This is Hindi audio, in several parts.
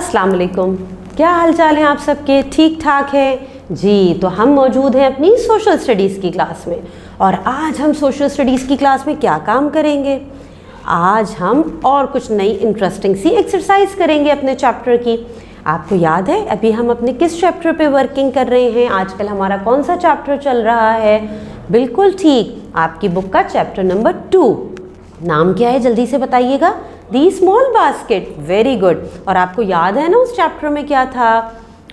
अस्सलाम वालेकुम। क्या हाल चाल है आप सबके? ठीक ठाक है जी। तो हम मौजूद हैं अपनी सोशल स्टडीज़ की क्लास में, और आज हम सोशल स्टडीज़ की क्लास में क्या काम करेंगे? आज हम और कुछ नई इंटरेस्टिंग सी एक्सरसाइज करेंगे अपने चैप्टर की। आपको याद है अभी हम अपने किस चैप्टर पे वर्किंग कर रहे हैं? आजकल हमारा कौन सा चैप्टर चल रहा है? बिल्कुल ठीक, आपकी बुक का चैप्टर नंबर 2। नाम क्या है जल्दी से बताइएगा? The small basket. Very good. और आपको याद है ना उस चैप्टर में क्या था?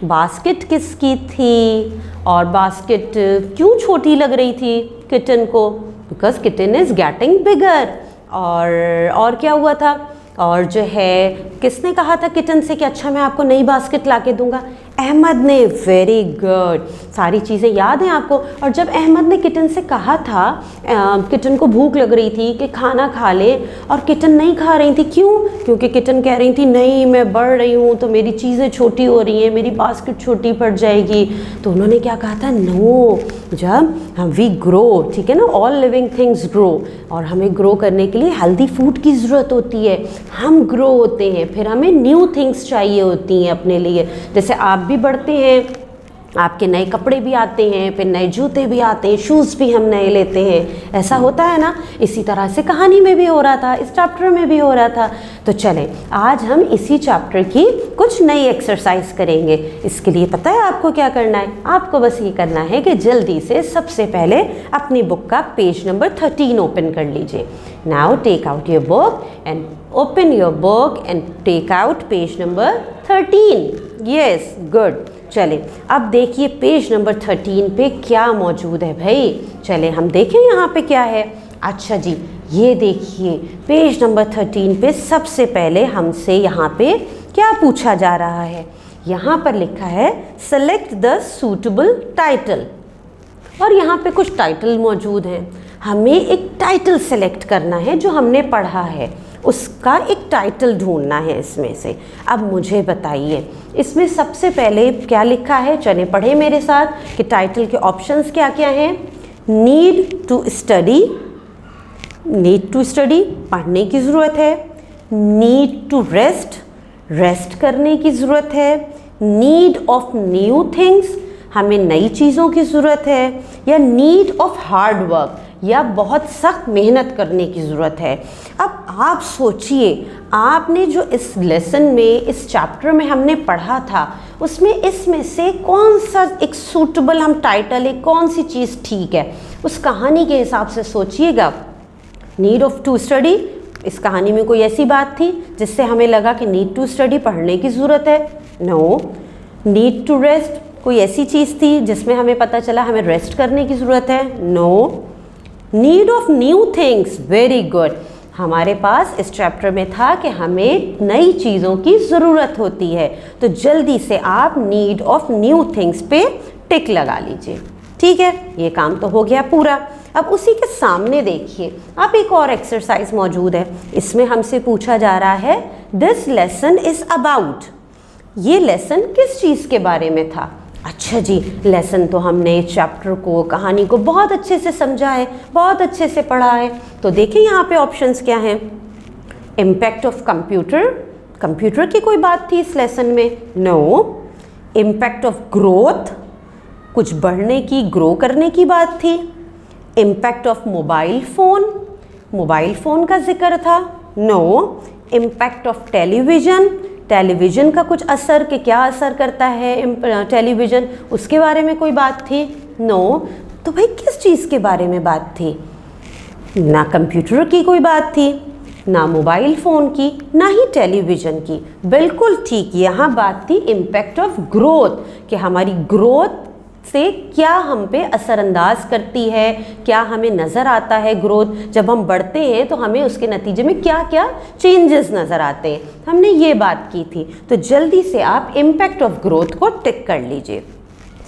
बास्केट किसकी थी और बास्केट क्यों छोटी लग रही थी किटन को? Because kitten is getting bigger. और क्या हुआ था? और जो है किसने कहा था किटन से कि अच्छा मैं आपको नई बास्केट ला के दूंगा? अहमद ने। वेरी गुड, सारी चीज़ें याद हैं आपको। और जब अहमद ने किटन से कहा था, किटन को भूख लग रही थी कि खाना खा ले, और किटन नहीं खा रही थी। क्यों? क्योंकि किटन कह रही थी नहीं मैं बढ़ रही हूँ तो मेरी चीज़ें छोटी हो रही हैं, मेरी बास्केट छोटी पड़ जाएगी। तो उन्होंने क्या कहा था? नो, जब हम वी ग्रो, ठीक है ना, ऑल लिविंग थिंग्स ग्रो, और हमें ग्रो करने के लिए हेल्दी फूड की ज़रूरत होती है। हम ग्रो होते हैं, फिर हमें न्यू थिंग्स चाहिए होती हैं अपने लिए। जैसे आप भी बढ़ते हैं, आपके नए कपड़े भी आते हैं, फिर नए जूते भी आते हैं, शूज़ भी हम नए लेते हैं। ऐसा होता है ना? इसी तरह से कहानी में भी हो रहा था, इस चैप्टर में भी हो रहा था। तो चलें आज हम इसी चैप्टर की कुछ नई एक्सरसाइज करेंगे। इसके लिए पता है आपको क्या करना है? आपको बस ये करना है कि जल्दी से सबसे पहले अपनी बुक का पेज नंबर 13 ओपन कर लीजिए। Now take out your book and open your book and take out page number 13। Yes, good. चले अब देखिए पेज नंबर 13 पे क्या मौजूद है भाई। चले हम देखें यहाँ पे क्या है। अच्छा जी, ये देखिए पेज नंबर 13 पे सबसे पहले हमसे यहाँ पे क्या पूछा जा रहा है? यहाँ पर लिखा है सेलेक्ट द सूटेबल टाइटल, और यहाँ पे कुछ टाइटल मौजूद हैं। हमें एक टाइटल सेलेक्ट करना है जो हमने पढ़ा है, उसका एक टाइटल ढूंढना है इसमें से। अब मुझे बताइए इसमें सबसे पहले क्या लिखा है? चले पढ़े मेरे साथ कि टाइटल के ऑप्शंस क्या क्या हैं। Need to study, need to study पढ़ने की ज़रूरत है। नीड टू रेस्ट, रेस्ट करने की ज़रूरत है। नीड ऑफ न्यू थिंग्स, हमें नई चीज़ों की ज़रूरत है। या नीड ऑफ हार्ड वर्क, या बहुत सख्त मेहनत करने की ज़रूरत है। अब आप सोचिए, आपने जो इस लेसन में, इस चैप्टर में हमने पढ़ा था, उसमें इसमें से कौन सा एक सूटेबल हम टाइटल है, कौन सी चीज़ ठीक है, उस कहानी के हिसाब से सोचिएगा। नीड ऑफ टू स्टडी, इस कहानी में कोई ऐसी बात थी जिससे हमें लगा कि नीड टू स्टडी पढ़ने की ज़रूरत है? नो। नीड टू रेस्ट, कोई ऐसी चीज़ थी जिसमें हमें पता चला हमें रेस्ट करने की ज़रूरत है? No. Need of new things, very good. हमारे पास इस चैप्टर में था कि हमें नई चीज़ों की ज़रूरत होती है, तो जल्दी से आप नीड ऑफ न्यू थिंग्स पे टिक लगा लीजिए। ठीक है, ये काम तो हो गया पूरा। अब उसी के सामने देखिए, अब एक और एक्सरसाइज मौजूद है। इसमें हमसे पूछा जा रहा है दिस लेसन इज़ अबाउट, ये लेसन किस चीज़ के बारे में था? अच्छा जी, लेसन तो हमने चैप्टर को, कहानी को बहुत अच्छे से समझा है, बहुत अच्छे से पढ़ा है। तो देखिए यहाँ पे ऑप्शंस क्या हैं। इम्पैक्ट ऑफ कंप्यूटर, कंप्यूटर की कोई बात थी इस लेसन में? नो। इम्पैक्ट ऑफ ग्रोथ, कुछ बढ़ने की, ग्रो करने की बात थी। Impact of mobile phone, mobile phone का जिक्र था? No. Impact of television, television का कुछ असर, कि क्या असर करता है टेलीविज़न, उसके बारे में कोई बात थी? नो। तो भाई किस चीज़ के बारे में बात थी? ना कंप्यूटर की कोई बात थी, ना मोबाइल फ़ोन की, ना ही टेलीविज़न की। बिल्कुल ठीक, यहाँ बात थी इम्पैक्ट ऑफ ग्रोथ, कि हमारी ग्रोथ से क्या हम पे असरअंदाज करती है, क्या हमें नज़र आता है ग्रोथ। जब हम बढ़ते हैं तो हमें उसके नतीजे में क्या क्या चेंजेस नज़र आते हैं, हमने ये बात की थी। तो जल्दी से आप इम्पैक्ट ऑफ ग्रोथ को टिक कर लीजिए।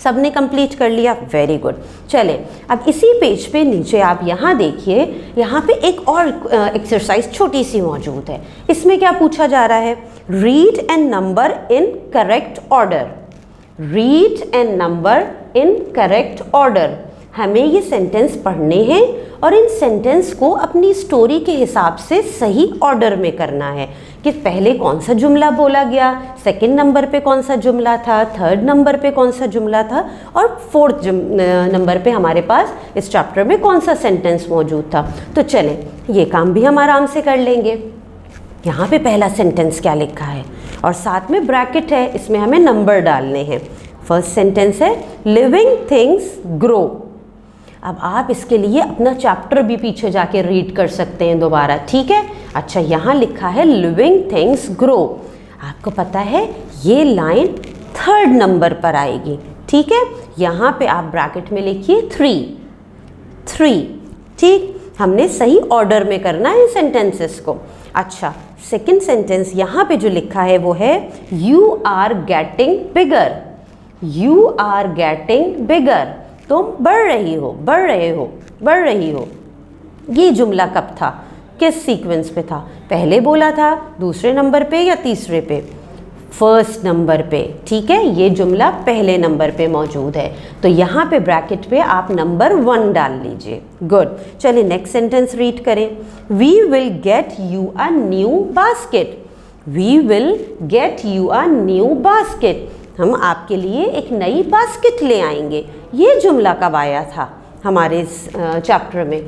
सबने कंप्लीट कर लिया? Very good. चले अब इसी पेज पे नीचे आप यहाँ देखिए, यहाँ पे एक और एक्सरसाइज छोटी सी मौजूद है। इसमें क्या पूछा जा रहा है? Read and number in correct order, read and number in correct order. हमें ये सेंटेंस पढ़ने हैं और इन सेंटेंस को अपनी स्टोरी के हिसाब से सही ऑर्डर में करना है कि पहले कौन सा जुमला बोला गया, सेकंड नंबर पे कौन सा जुमला था, थर्ड नंबर पे कौन सा जुमला था और फोर्थ नंबर पे हमारे पास इस चैप्टर में कौन सा सेंटेंस मौजूद था। तो चलें ये काम भी हम आराम से कर लेंगे। यहाँ पे पहला सेंटेंस क्या लिखा है और साथ में ब्रैकेट है, इसमें हमें नंबर डालने हैं। फर्स्ट सेंटेंस है लिविंग थिंग्स ग्रो। अब आप इसके लिए अपना चैप्टर भी पीछे जाके रीड कर सकते हैं दोबारा, ठीक है। अच्छा, यहाँ लिखा है लिविंग थिंग्स ग्रो। आपको पता है ये लाइन थर्ड नंबर पर आएगी, ठीक है। यहाँ पे आप ब्रैकेट में लिखिए 3, ठीक। हमने सही ऑर्डर में करना है सेंटेंसेस को। अच्छा, सेकंड सेंटेंस यहाँ पे जो लिखा है वो है you are getting bigger. You are getting bigger, तुम बढ़ रही हो, बढ़ रहे हो, बढ़ रही हो। ये जुमला कब था, किस सीक्वेंस पे था, पहले बोला था, दूसरे नंबर पे या तीसरे पे, फर्स्ट नंबर पे, ठीक है। ये जुमला पहले नंबर पे मौजूद है, तो यहाँ पे ब्रैकेट पे आप नंबर 1 डाल लीजिए। गुड। चलिए नेक्स्ट सेंटेंस रीड करें। We will get you a new basket. We will get you a new basket, हम आपके लिए एक नई बास्केट ले आएंगे। ये जुमला कब आया था हमारे इस चैप्टर में?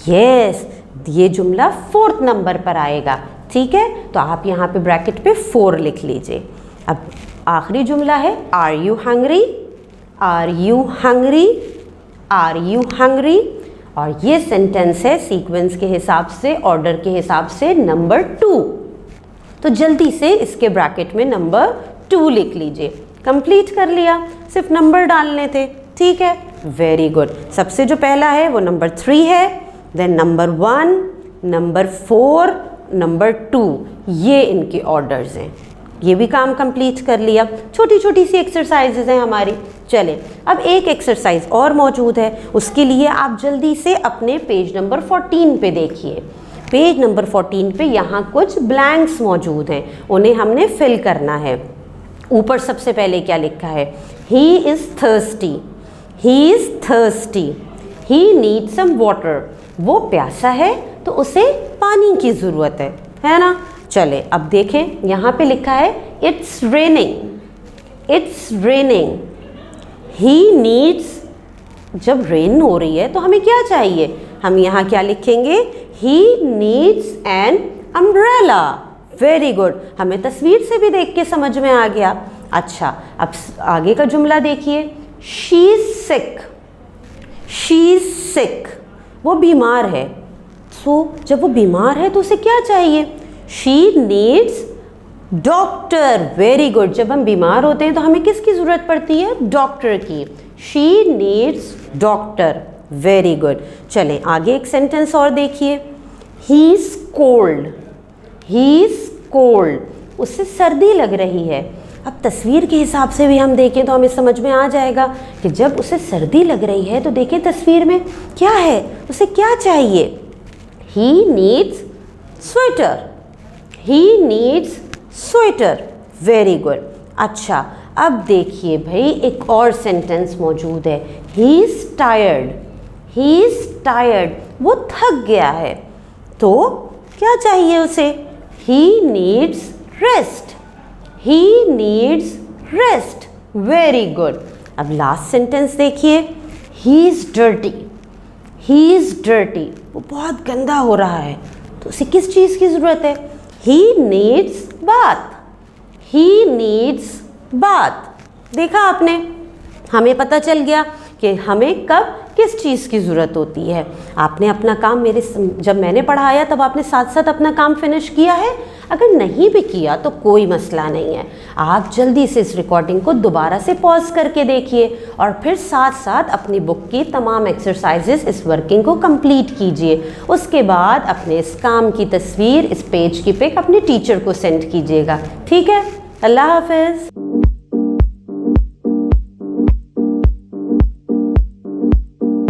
यस, ये जुमला फोर्थ नंबर पर आएगा, ठीक है। तो आप यहाँ पे ब्रैकेट पे 4 लिख लीजिए। अब आखिरी जुमला है are you hungry. Are you hungry, are you hungry. और ये सेंटेंस है सीक्वेंस के हिसाब से, ऑर्डर के हिसाब से नंबर 2। तो जल्दी से इसके ब्रैकेट में नंबर 2 लिख लीजिए। कंप्लीट कर लिया, सिर्फ नंबर डालने थे, ठीक है। Very good. सबसे जो पहला है वो नंबर 3 है, देन नंबर 1, नंबर 4, नंबर 2, ये इनके ऑर्डर्स हैं। ये भी काम कंप्लीट कर लिया। छोटी छोटी सी एक्सरसाइजेज हैं हमारी। चलें, अब एक एक्सरसाइज और मौजूद है, उसके लिए आप जल्दी से अपने पेज नंबर 14 पे देखिए। पेज नंबर 14 पे यहाँ कुछ ब्लैंक्स मौजूद हैं, उन्हें हमने फिल करना है। ऊपर सबसे पहले क्या लिखा है? He is thirsty. He is thirsty. He needs some water. वो प्यासा है तो उसे पानी की ज़रूरत है ना। चले अब देखें, यहाँ पे लिखा है it's raining. It's raining. He needs, जब रेन हो रही है तो हमें क्या चाहिए? हम यहाँ क्या लिखेंगे? He needs an umbrella. Very good, हमें तस्वीर से भी देख के समझ में आ गया। अच्छा, अब आगे का जुमला देखिए। She is sick. She is sick, वो बीमार है। सो जब वो बीमार है तो उसे क्या चाहिए? She needs doctor. Very good, जब हम बीमार होते हैं तो हमें किसकी ज़रूरत पड़ती है? डॉक्टर की। She needs doctor. Very good. चलें आगे एक सेंटेंस और देखिए। He is cold. He is cold, उससे सर्दी लग रही है। अब तस्वीर के हिसाब से भी हम देखें तो हमें समझ में आ जाएगा कि जब उसे सर्दी लग रही है तो देखें तस्वीर में क्या है, उसे क्या चाहिए? He needs sweater. He needs sweater. Very good. अच्छा, अब देखिए भाई एक और सेंटेंस मौजूद है। He is tired. He is tired, वो थक गया है। तो क्या चाहिए उसे? He needs rest. He needs rest. Very good. अब लास्ट सेंटेंस देखिए। He is dirty. He is dirty. वो बहुत गंदा हो रहा है, तो उसे किस चीज़ की ज़रूरत है? He needs bath. He needs bath. देखा आपने, हमें पता चल गया कि हमें कब किस चीज़ की ज़रूरत होती है। आपने अपना काम जब मैंने पढ़ाया तब आपने साथ साथ अपना काम फिनिश किया है। अगर नहीं भी किया तो कोई मसला नहीं है, आप जल्दी से इस रिकॉर्डिंग को दोबारा से पॉज करके देखिए और फिर साथ साथ अपनी बुक की तमाम एक्सरसाइजेस, इस वर्किंग को कंप्लीट कीजिए। उसके बाद अपने इस काम की तस्वीर, इस पेज की पिक अपने टीचर को सेंड कीजिएगा, ठीक है। अल्लाह हाफिज़।